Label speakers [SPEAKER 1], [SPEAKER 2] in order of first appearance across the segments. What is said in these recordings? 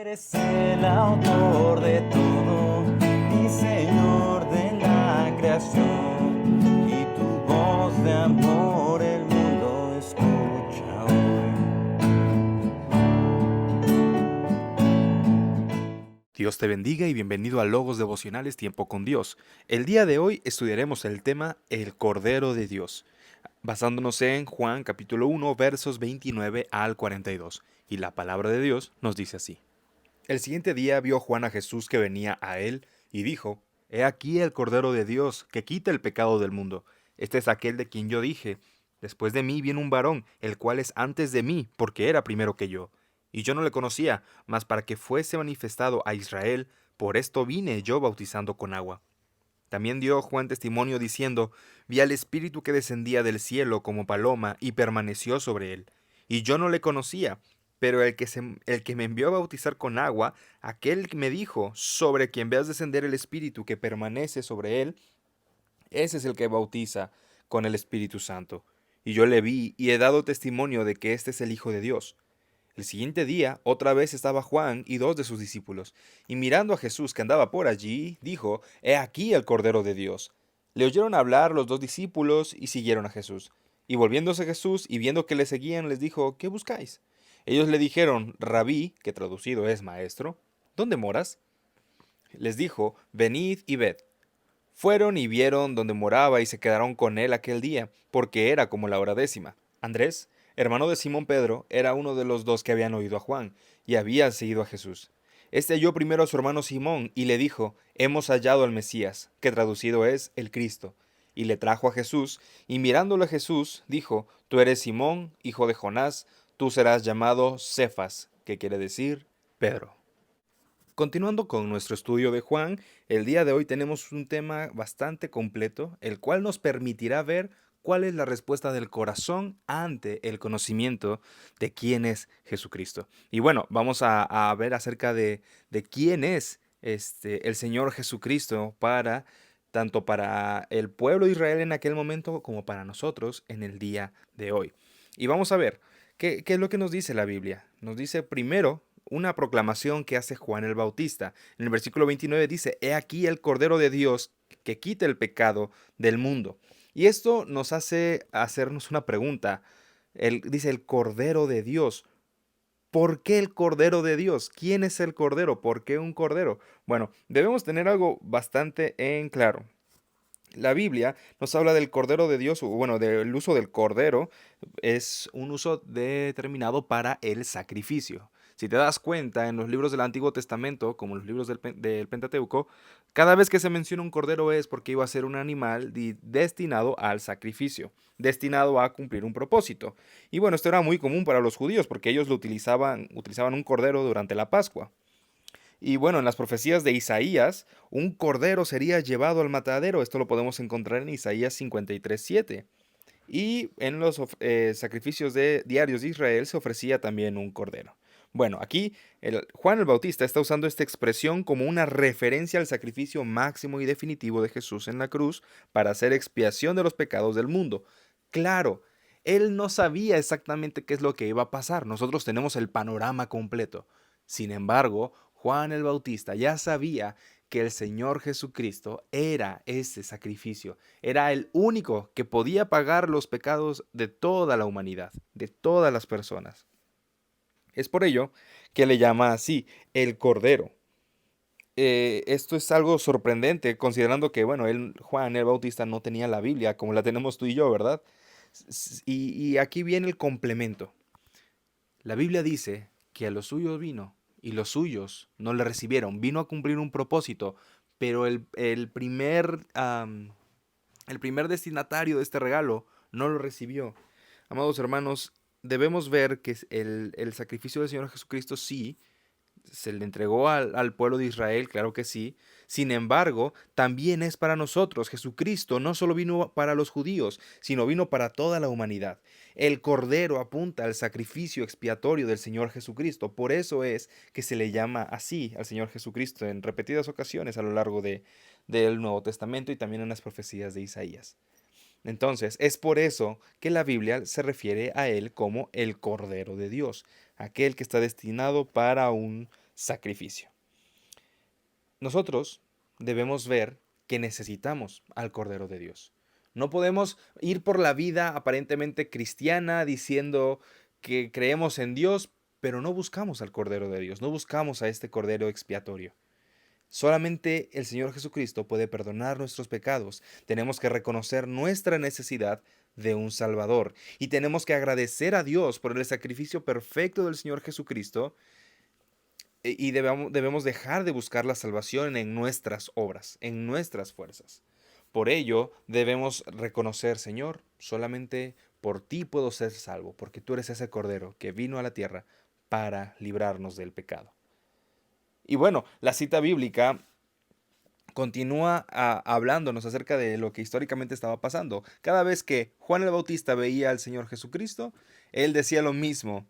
[SPEAKER 1] Eres el autor de todo y Señor de la creación, y tu voz de amor el mundo escucha hoy.
[SPEAKER 2] Dios te bendiga y bienvenido a Logos Devocionales Tiempo con Dios. El día de hoy estudiaremos el tema El Cordero de Dios, basándonos en Juan capítulo 1 versos 29 al 42. Y la palabra de Dios nos dice así. El siguiente día vio Juan a Jesús que venía a él y dijo, He aquí el Cordero de Dios que quita el pecado del mundo. Este es aquel de quien yo dije, Después de mí viene un varón, el cual es antes de mí, porque era primero que yo. Y yo no le conocía, mas para que fuese manifestado a Israel, por esto vine yo bautizando con agua. También dio Juan testimonio diciendo, Vi al Espíritu que descendía del cielo como paloma y permaneció sobre él. Y yo no le conocía, pero el que me envió a bautizar con agua, aquel que me dijo, sobre quien veas descender el Espíritu que permanece sobre él, ese es el que bautiza con el Espíritu Santo. Y yo le vi y he dado testimonio de que este es el Hijo de Dios. El siguiente día, otra vez estaba Juan y dos de sus discípulos, y mirando a Jesús que andaba por allí, dijo, He aquí el Cordero de Dios. Le oyeron hablar los dos discípulos y siguieron a Jesús. Y volviéndose Jesús y viendo que le seguían, les dijo, ¿Qué buscáis? Ellos le dijeron, Rabí, que traducido es maestro, ¿dónde moras? Les dijo, Venid y ved. Fueron y vieron donde moraba y se quedaron con él aquel día, porque era como la hora décima. Andrés, hermano de Simón Pedro, era uno de los dos que habían oído a Juan, y había seguido a Jesús. Este halló primero a su hermano Simón, y le dijo, Hemos hallado al Mesías, que traducido es el Cristo. Y le trajo a Jesús, y mirándole a Jesús, dijo, Tú eres Simón, hijo de Jonás, tú serás llamado Cefas, que quiere decir Pedro. Continuando con nuestro estudio de Juan, el día de hoy tenemos un tema bastante completo, el cual nos permitirá ver cuál es la respuesta del corazón ante el conocimiento de quién es Jesucristo. Y bueno, vamos a ver acerca de quién es el Señor Jesucristo para tanto para el pueblo de Israel en aquel momento como para nosotros en el día de hoy. Y vamos a ver qué es lo que nos dice la Biblia. Nos dice primero una proclamación que hace Juan el Bautista. En el versículo 29 dice, He aquí el Cordero de Dios que quita el pecado del mundo. Y esto nos hace hacernos una pregunta. Dice el Cordero de Dios. ¿Por qué el Cordero de Dios? ¿Quién es el Cordero? ¿Por qué un Cordero? Bueno, debemos tener algo bastante en claro. La Biblia nos habla del Cordero de Dios, o bueno, del uso del Cordero, es un uso determinado para el sacrificio. Si te das cuenta, en los libros del Antiguo Testamento, como los libros del Pentateuco, cada vez que se menciona un cordero es porque iba a ser un animal destinado al sacrificio, destinado a cumplir un propósito. Y bueno, esto era muy común para los judíos porque ellos utilizaban un cordero durante la Pascua. Y bueno, en las profecías de Isaías, un cordero sería llevado al matadero. Esto lo podemos encontrar en Isaías 53:7. Y en los sacrificios diarios de Israel se ofrecía también un cordero. Bueno, aquí Juan el Bautista está usando esta expresión como una referencia al sacrificio máximo y definitivo de Jesús en la cruz para hacer expiación de los pecados del mundo. Claro, él no sabía exactamente qué es lo que iba a pasar. Nosotros tenemos el panorama completo. Sin embargo, Juan el Bautista ya sabía que el Señor Jesucristo era ese sacrificio, era el único que podía pagar los pecados de toda la humanidad, de todas las personas. Es por ello que le llama así el Cordero. Esto es algo sorprendente, considerando que, bueno, Juan el Bautista no tenía la Biblia como la tenemos tú y yo, ¿verdad? Y aquí viene el complemento. La Biblia dice que a los suyos vino y los suyos no le recibieron. Vino a cumplir un propósito, pero el primer destinatario de este regalo no lo recibió. Amados hermanos, debemos ver que el sacrificio del Señor Jesucristo sí se le entregó al pueblo de Israel, claro que sí. Sin embargo, también es para nosotros. Jesucristo no solo vino para los judíos, sino vino para toda la humanidad. El Cordero apunta al sacrificio expiatorio del Señor Jesucristo. Por eso es que se le llama así al Señor Jesucristo en repetidas ocasiones a lo largo del Nuevo Testamento y también en las profecías de Isaías. Entonces, es por eso que la Biblia se refiere a él como el Cordero de Dios, aquel que está destinado para un sacrificio. Nosotros debemos ver que necesitamos al Cordero de Dios. No podemos ir por la vida aparentemente cristiana diciendo que creemos en Dios, pero no buscamos al Cordero de Dios, no buscamos a este Cordero expiatorio. Solamente el Señor Jesucristo puede perdonar nuestros pecados. Tenemos que reconocer nuestra necesidad de un Salvador y tenemos que agradecer a Dios por el sacrificio perfecto del Señor Jesucristo y debemos dejar de buscar la salvación en nuestras obras, en nuestras fuerzas. Por ello, debemos reconocer, Señor, solamente por ti puedo ser salvo, porque tú eres ese Cordero que vino a la tierra para librarnos del pecado. Y bueno, la cita bíblica continúa hablándonos acerca de lo que históricamente estaba pasando. Cada vez que Juan el Bautista veía al Señor Jesucristo, él decía lo mismo: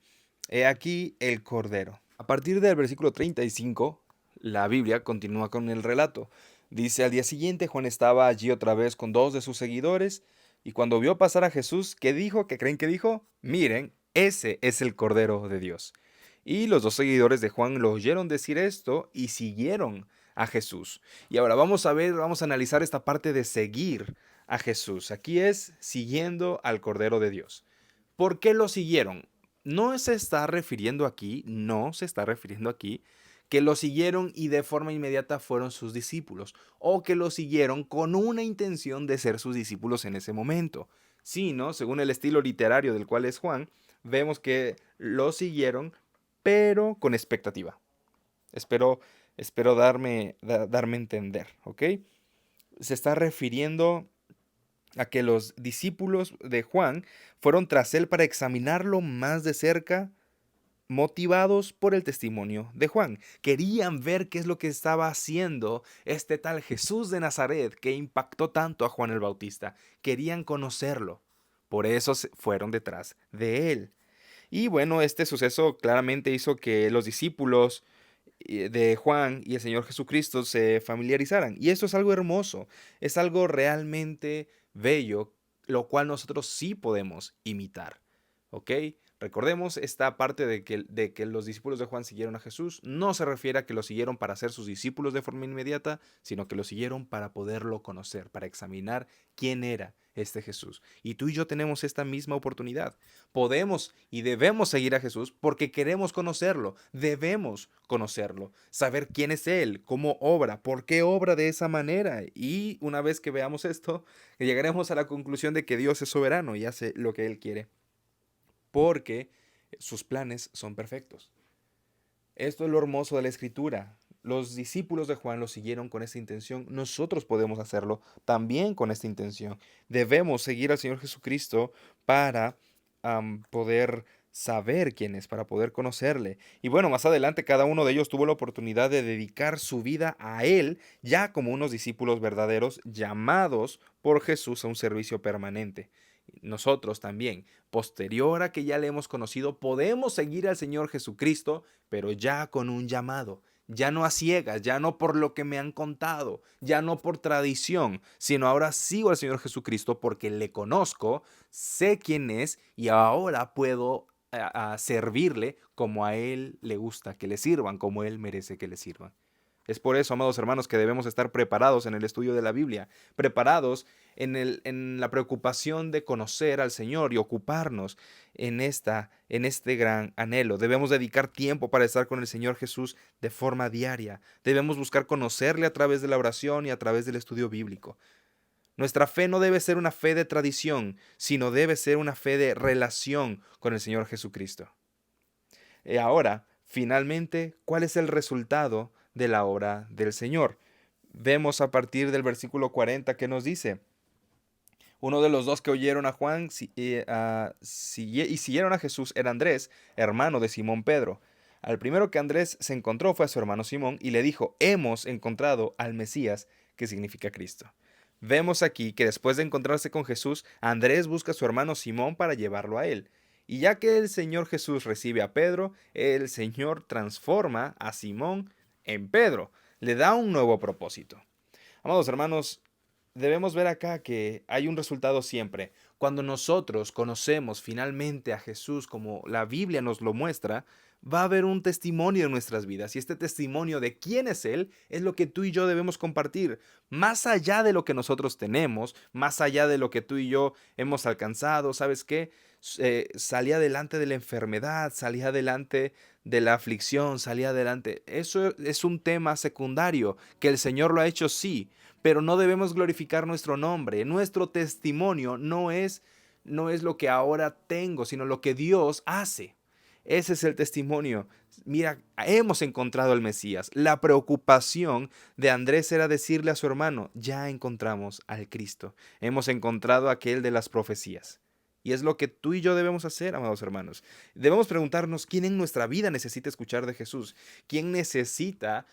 [SPEAKER 2] He aquí el Cordero. A partir del versículo 35, la Biblia continúa con el relato. Dice: al día siguiente Juan estaba allí otra vez con dos de sus seguidores, y cuando vio pasar a Jesús, ¿qué dijo? ¿Qué creen que dijo? Miren, ese es el Cordero de Dios. Y los dos seguidores de Juan lo oyeron decir esto y siguieron a Jesús. Y ahora vamos a analizar esta parte de seguir a Jesús. Aquí es siguiendo al Cordero de Dios. ¿Por qué lo siguieron? No se está refiriendo aquí que lo siguieron y de forma inmediata fueron sus discípulos, o que lo siguieron con una intención de ser sus discípulos en ese momento. Sino, según el estilo literario del cual es Juan, vemos que lo siguieron, pero con expectativa. Espero darme a entender, ¿ok? Se está refiriendo a que los discípulos de Juan fueron tras él para examinarlo más de cerca, motivados por el testimonio de Juan. Querían ver qué es lo que estaba haciendo este tal Jesús de Nazaret que impactó tanto a Juan el Bautista. Querían conocerlo. Por eso fueron detrás de él. Y bueno, este suceso claramente hizo que los discípulos de Juan y el Señor Jesucristo se familiarizaran. Y esto es algo hermoso, es algo realmente bello, lo cual nosotros sí podemos imitar. ¿Ok? Recordemos esta parte de que los discípulos de Juan siguieron a Jesús. No se refiere a que lo siguieron para ser sus discípulos de forma inmediata, sino que lo siguieron para poderlo conocer, para examinar quién era este Jesús. Y tú y yo tenemos esta misma oportunidad. Podemos y debemos seguir a Jesús porque queremos conocerlo. Debemos conocerlo, saber quién es Él, cómo obra, por qué obra de esa manera. Y una vez que veamos esto, llegaremos a la conclusión de que Dios es soberano y hace lo que Él quiere, porque sus planes son perfectos. Esto es lo hermoso de la Escritura. Los discípulos de Juan lo siguieron con esta intención. Nosotros podemos hacerlo también con esta intención. Debemos seguir al Señor Jesucristo para poder saber quién es, para poder conocerle. Y bueno, más adelante cada uno de ellos tuvo la oportunidad de dedicar su vida a Él, ya como unos discípulos verdaderos llamados por Jesús a un servicio permanente. Nosotros también, posterior a que ya le hemos conocido, podemos seguir al Señor Jesucristo, pero ya con un llamado, ya no a ciegas, ya no por lo que me han contado, ya no por tradición, sino ahora sigo al Señor Jesucristo porque le conozco, sé quién es y ahora puedo servirle como a Él le gusta que le sirvan, como Él merece que le sirvan. Es por eso, amados hermanos, que debemos estar preparados en el estudio de la Biblia, preparados en la preocupación de conocer al Señor y ocuparnos en este gran anhelo. Debemos dedicar tiempo para estar con el Señor Jesús de forma diaria. Debemos buscar conocerle a través de la oración y a través del estudio bíblico. Nuestra fe no debe ser una fe de tradición, sino debe ser una fe de relación con el Señor Jesucristo. Y ahora, finalmente, ¿cuál es el resultado de la obra del Señor? Vemos a partir del versículo 40 que nos dice: uno de los dos que oyeron a Juan y siguieron a Jesús era Andrés, hermano de Simón Pedro. Al primero que Andrés se encontró fue a su hermano Simón y le dijo: hemos encontrado al Mesías, que significa Cristo. Vemos aquí que después de encontrarse con Jesús, Andrés busca a su hermano Simón para llevarlo a él. Y ya que el Señor Jesús recibe a Pedro, el Señor transforma a Simón en Pedro. Le da un nuevo propósito. Amados hermanos, debemos ver acá que hay un resultado siempre. Cuando nosotros conocemos finalmente a Jesús como la Biblia nos lo muestra, va a haber un testimonio en nuestras vidas, y este testimonio de quién es Él es lo que tú y yo debemos compartir, más allá de lo que nosotros tenemos, más allá de lo que tú y yo hemos alcanzado. ¿Sabes qué? Salí adelante de la enfermedad, salí adelante de la aflicción, salí adelante. Eso es un tema secundario, que el Señor lo ha hecho, sí, pero no debemos glorificar nuestro nombre. Nuestro testimonio no es lo que ahora tengo, sino lo que Dios hace. Ese es el testimonio. Mira, hemos encontrado al Mesías. La preocupación de Andrés era decirle a su hermano: ya encontramos al Cristo. Hemos encontrado a aquel de las profecías. Y es lo que tú y yo debemos hacer, amados hermanos. Debemos preguntarnos quién en nuestra vida necesita escuchar de Jesús. ¿Quién necesita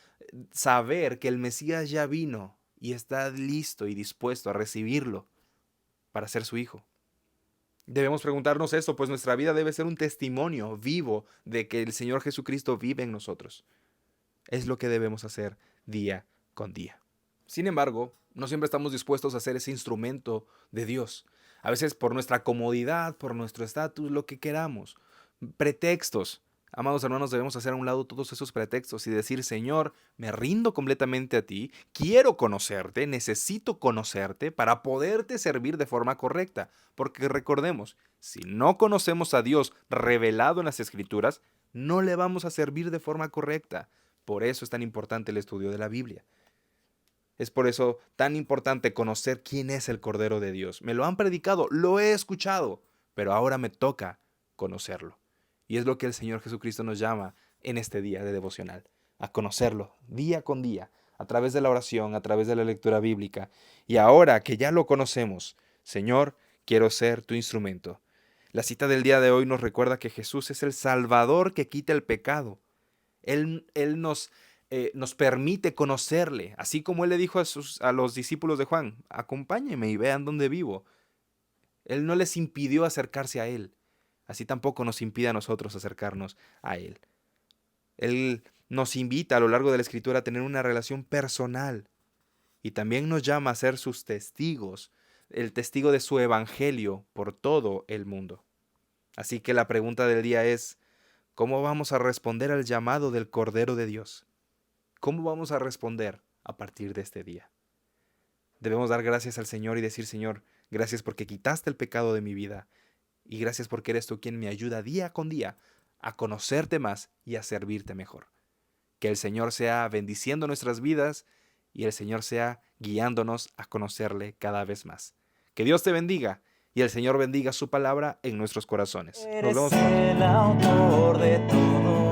[SPEAKER 2] saber que el Mesías ya vino y está listo y dispuesto a recibirlo para ser su hijo? Debemos preguntarnos esto, pues nuestra vida debe ser un testimonio vivo de que el Señor Jesucristo vive en nosotros. Es lo que debemos hacer día con día. Sin embargo, no siempre estamos dispuestos a ser ese instrumento de Dios. A veces por nuestra comodidad, por nuestro estatus, lo que queramos. Pretextos. Amados hermanos, debemos hacer a un lado todos esos pretextos y decir: Señor, me rindo completamente a ti, quiero conocerte, necesito conocerte para poderte servir de forma correcta. Porque recordemos, si no conocemos a Dios revelado en las Escrituras, no le vamos a servir de forma correcta. Por eso es tan importante el estudio de la Biblia. Es por eso tan importante conocer quién es el Cordero de Dios. Me lo han predicado, lo he escuchado, pero ahora me toca conocerlo. Y es lo que el Señor Jesucristo nos llama en este día de devocional, a conocerlo día con día, a través de la oración, a través de la lectura bíblica. Y ahora que ya lo conocemos, Señor, quiero ser tu instrumento. La cita del día de hoy nos recuerda que Jesús es el Salvador que quita el pecado. Él nos permite conocerle, así como Él le dijo a los discípulos de Juan: acompáñenme y vean dónde vivo. Él no les impidió acercarse a Él, así tampoco nos impide a nosotros acercarnos a Él. Él nos invita a lo largo de la Escritura a tener una relación personal y también nos llama a ser sus testigos, el testigo de su evangelio por todo el mundo. Así que la pregunta del día es: ¿cómo vamos a responder al llamado del Cordero de Dios? ¿Cómo vamos a responder a partir de este día? Debemos dar gracias al Señor y decir: Señor, gracias porque quitaste el pecado de mi vida, y gracias porque eres tú quien me ayuda día con día a conocerte más y a servirte mejor. Que el Señor sea bendiciendo nuestras vidas y el Señor sea guiándonos a conocerle cada vez más. Que Dios te bendiga y el Señor bendiga su palabra en nuestros corazones. Nos
[SPEAKER 1] Eres
[SPEAKER 2] vemos.
[SPEAKER 1] el autor de todo.